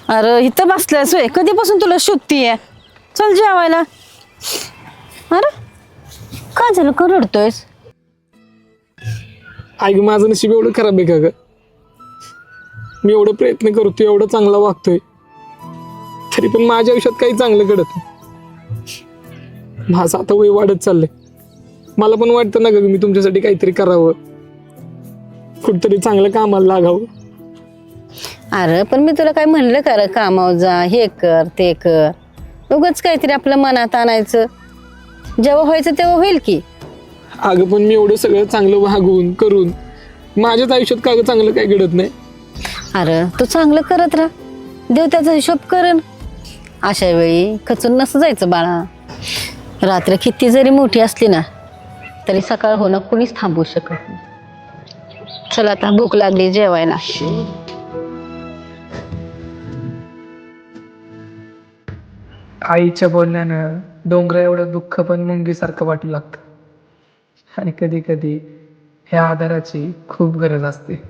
अरे इथं बसल्यास होय, कधीपासून तुला शोधतीये? चल जेवायला. अरे काय झालं, का रडतोयस? आई ग, माझं नशीब एवढं खराब आहे का ग? मी एवढं प्रयत्न करतोय, एवढं चांगला वागतोय, तरी पण माझ्या आयुष्यात काही चांगलं घडत नाही. माझं आता वय वाढत चाललंय. मला पण वाटतं ना ग, मी तुमच्यासाठी काहीतरी करावं, कुठतरी चांगलं कामाला लागावं. अरे पण मी तुला काय म्हणलं का रे, कामावर जा, हे कर ते कर. उगाच काहीतरी आपल्या मनात आणायचं. जेव्हा व्हायचं तेव्हा होईल की. अगं पण मी एवढं सगळं चांगलं वागून करून माझ्याच आयुष्यात का ग चांगलं काही घडत नाही? अरे तू चांगलं करत राहा, देव त्याचा हिशोब करेन. अशा वेळी खचून नसं जायचं बाळा. रात्र किती जरी मोठी असली ना, तरी सकाळ होणं कुणीच थांबवू शकत नाही. चल आता भूक लागली, जेवायला. आईच्या बोलण्यानं डोंगरा एवढं दुःख पण मुंगीसारखं वाटू लागतं. आणि कधी कधी ह्या आधाराची खूप गरज असते.